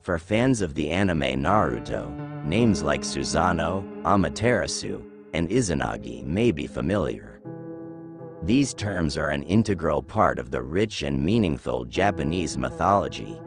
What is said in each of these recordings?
For fans of the anime Naruto, names like Susanoo, Amaterasu, and Izanagi may be familiar. These terms are an integral part of the rich and meaningful Japanese mythology.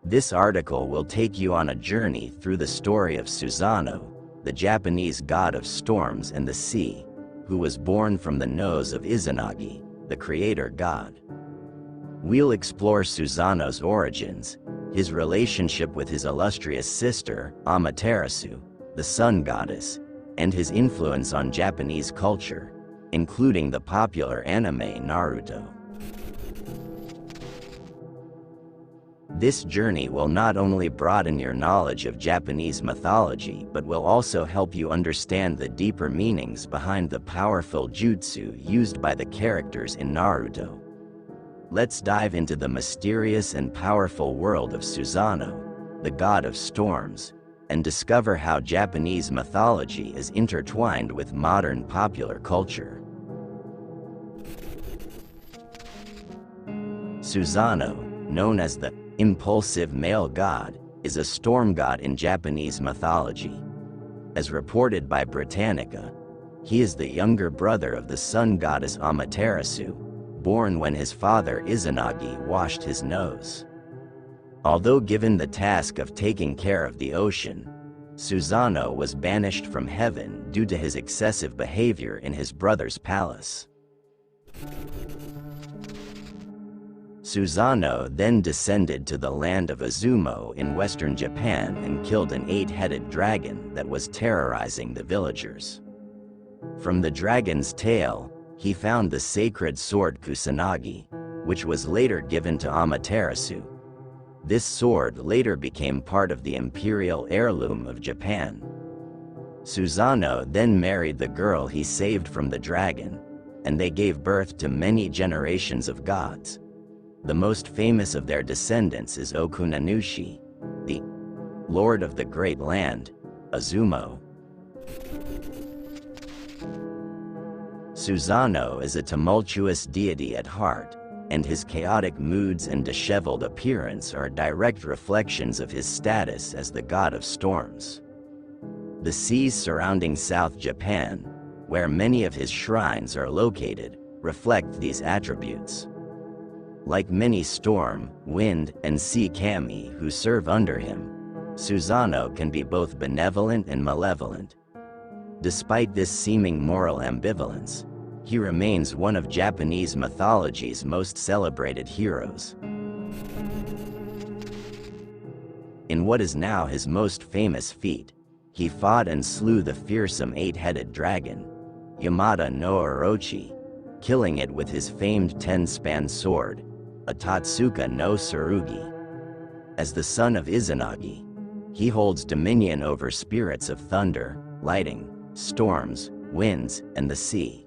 This article will take you on a journey through the story of Susanoo, the Japanese god of storms and the sea, who was born from the nose of Izanagi, the creator god. We'll explore Susanoo's origins, his relationship with his illustrious sister, Amaterasu, the sun goddess, and his influence on Japanese culture, including the popular anime Naruto. This journey will not only broaden your knowledge of Japanese mythology but will also help you understand the deeper meanings behind the powerful jutsu used by the characters in Naruto. Let's dive into the mysterious and powerful world of Susanoo, the god of storms, and discover how Japanese mythology is intertwined with modern popular culture. Susanoo, known as the Impulsive Male God, is a storm god in Japanese mythology. As reported by Britannica, he is the younger brother of the sun goddess Amaterasu, born when his father Izanagi washed his nose. Although given the task of taking care of the ocean, Susanoo was banished from heaven due to his excessive behavior in his brother's palace. Susanoo then descended to the land of Izumo in western Japan and killed an 8-headed dragon that was terrorizing the villagers. From the dragon's tail, he found the sacred sword Kusanagi, which was later given to Amaterasu. This sword later became part of the Imperial Heirloom of Japan. Susanoo then married the girl he saved from the dragon, and they gave birth to many generations of gods. The most famous of their descendants is Okunanushi, the Lord of the Great Land, Izumo. Susanoo is a tumultuous deity at heart, and his chaotic moods and disheveled appearance are direct reflections of his status as the god of storms. The seas surrounding South Japan, where many of his shrines are located, reflect these attributes. Like many storm, wind, and sea kami who serve under him, Susanoo can be both benevolent and malevolent. Despite this seeming moral ambivalence, he remains one of Japanese mythology's most celebrated heroes. In what is now his most famous feat, he fought and slew the fearsome 8-headed dragon, Yamada no Orochi, killing it with his famed 10-span sword, Atatsuka no Tsurugi. As the son of Izanagi, he holds dominion over spirits of thunder, lightning, storms, winds, and the sea.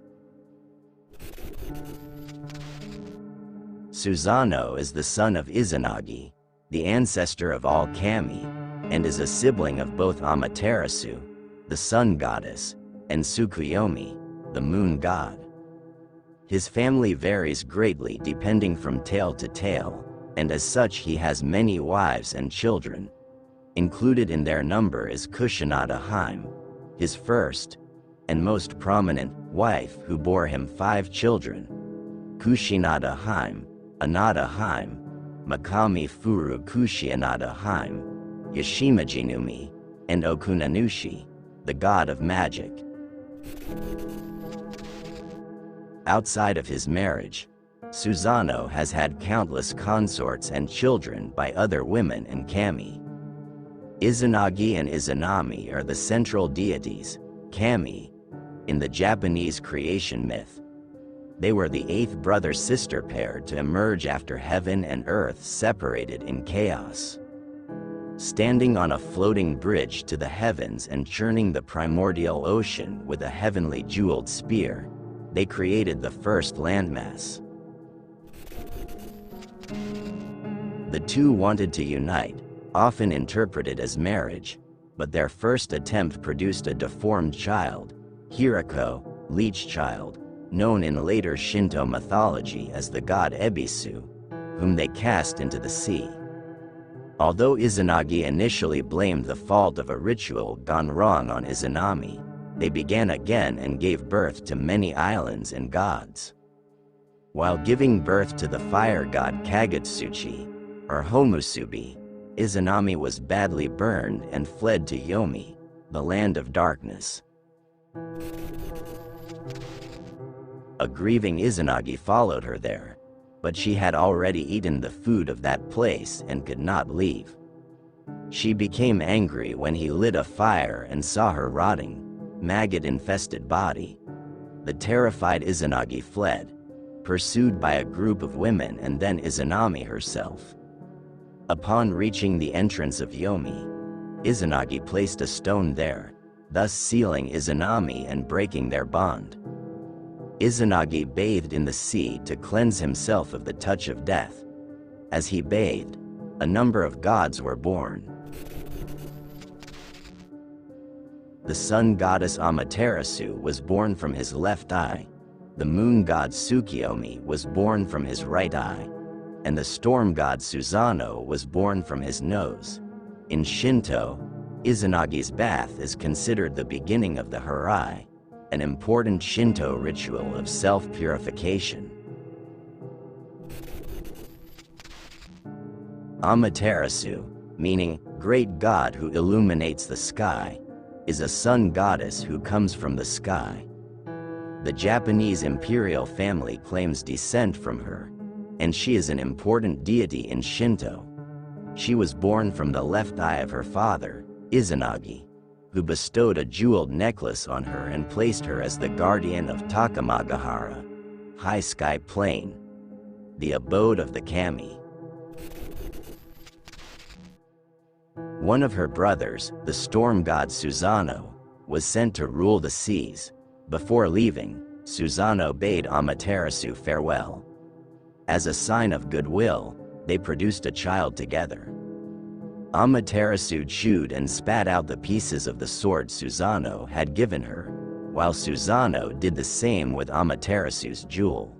Susanoo is the son of Izanagi, the ancestor of all kami, and is a sibling of both Amaterasu, the sun goddess, and Tsukuyomi, the moon god. His family varies greatly depending from tale to tale, and as such he has many wives and children. Included in their number is Kusanagi, his first and most prominent wife, who bore him 5 children: Kusanagi, Anada, Makami Furu Kusanagi, Yashimajinumi, and Okunanushi, the god of magic. Outside of his marriage, Susanoo has had countless consorts and children by other women and kami. Izanagi and Izanami are the central deities, kami, in the Japanese creation myth. They were the 8th brother-sister pair to emerge after heaven and earth separated in chaos. Standing on a floating bridge to the heavens and churning the primordial ocean with a heavenly jeweled spear, they created the first landmass. The two wanted to unite, often interpreted as marriage, but their first attempt produced a deformed child, Hirako, Leech Child, known in later Shinto mythology as the god Ebisu, whom they cast into the sea. Although Izanagi initially blamed the fault of a ritual gone wrong on Izanami, they began again and gave birth to many islands and gods. While giving birth to the fire god Kagutsuchi, or Homusubi, Izanami was badly burned and fled to Yomi, the land of darkness. A grieving Izanagi followed her there, but she had already eaten the food of that place and could not leave. She became angry when he lit a fire and saw her rotting, maggot-infested body. The terrified Izanagi fled, pursued by a group of women and then Izanami herself. Upon reaching the entrance of Yomi, Izanagi placed a stone there, thus sealing Izanami and breaking their bond. Izanagi bathed in the sea to cleanse himself of the touch of death. As he bathed, a number of gods were born. The sun goddess Amaterasu was born from his left eye, the moon god Tsukuyomi was born from his right eye, and the storm god Susanoo was born from his nose. In Shinto, Izanagi's bath is considered the beginning of the Harai, an important Shinto ritual of self-purification. Amaterasu, meaning great god who illuminates the sky, is a sun goddess who comes from the sky. The Japanese imperial family claims descent from her, and she is an important deity in Shinto. She was born from the left eye of her father, Izanagi, who bestowed a jeweled necklace on her and placed her as the guardian of Takamagahara, High Sky Plain, the abode of the kami. One of her brothers, the storm god Susanoo, was sent to rule the seas. Before leaving, Susanoo bade Amaterasu farewell. As a sign of goodwill, they produced a child together. Amaterasu chewed and spat out the pieces of the sword Susanoo had given her, while Susanoo did the same with Amaterasu's jewel.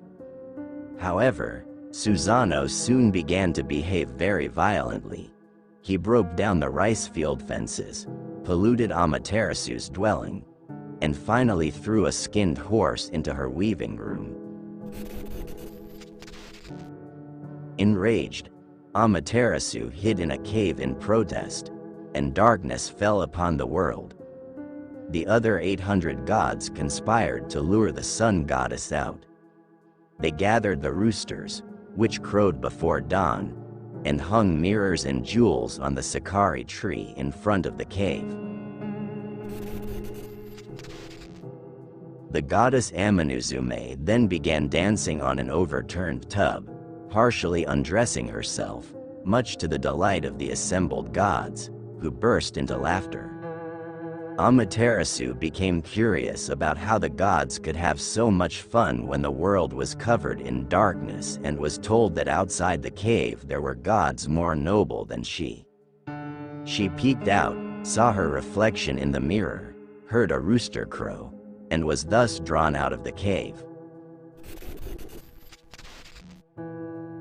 However, Susanoo soon began to behave very violently. He broke down the rice field fences, polluted Amaterasu's dwelling, and finally threw a skinned horse into her weaving room. Enraged, Amaterasu hid in a cave in protest, and darkness fell upon the world. The other 800 gods conspired to lure the sun goddess out. They gathered the roosters, which crowed before dawn, and hung mirrors and jewels on the sakari tree in front of the cave. The goddess Amaterasu then began dancing on an overturned tub, partially undressing herself, much to the delight of the assembled gods, who burst into laughter. Amaterasu became curious about how the gods could have so much fun when the world was covered in darkness and was told that outside the cave there were gods more noble than she. She peeked out, saw her reflection in the mirror, heard a rooster crow, and was thus drawn out of the cave.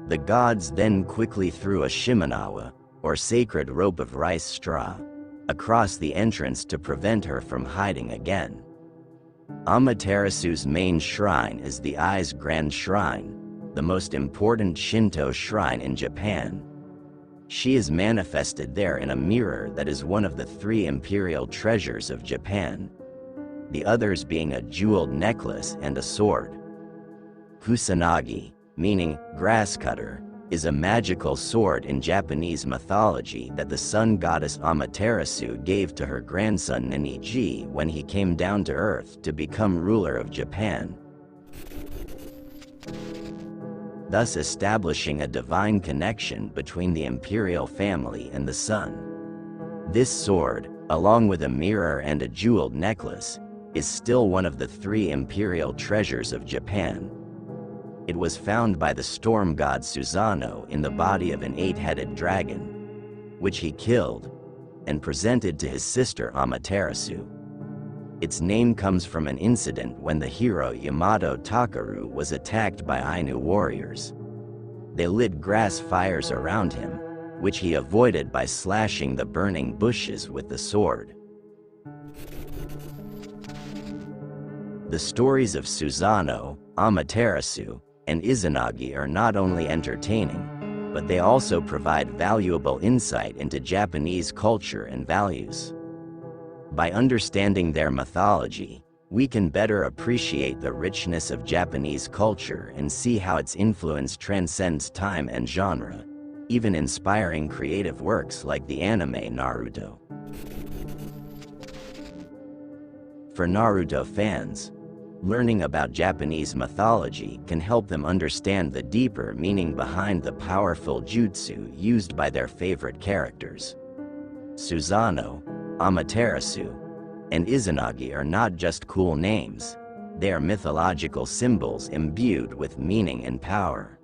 The gods then quickly threw a shimenawa, or sacred rope of rice straw, across the entrance to prevent her from hiding again. Amaterasu's main shrine is the Ai's Grand Shrine, the most important Shinto shrine in Japan. She is manifested there in a mirror that is one of the 3 imperial treasures of Japan, the others being a jeweled necklace and a sword. Kusanagi, meaning grass cutter, is a magical sword in Japanese mythology that the sun goddess Amaterasu gave to her grandson Ninigi when he came down to earth to become ruler of Japan, thus establishing a divine connection between the imperial family and the sun. This sword, along with a mirror and a jeweled necklace, is still one of the 3 imperial treasures of Japan. It was found by the storm god Susanoo in the body of an 8-headed dragon, which he killed and presented to his sister Amaterasu. Its name comes from an incident when the hero Yamato Takaru was attacked by Ainu warriors. They lit grass fires around him, which he avoided by slashing the burning bushes with the sword. The stories of Susanoo, Amaterasu, and Izanagi are not only entertaining, but they also provide valuable insight into Japanese culture and values. By understanding their mythology, we can better appreciate the richness of Japanese culture and see how its influence transcends time and genre, even inspiring creative works like the anime Naruto. For Naruto fans, learning about Japanese mythology can help them understand the deeper meaning behind the powerful jutsu used by their favorite characters. Susanoo, Amaterasu, and Izanagi are not just cool names, they are mythological symbols imbued with meaning and power.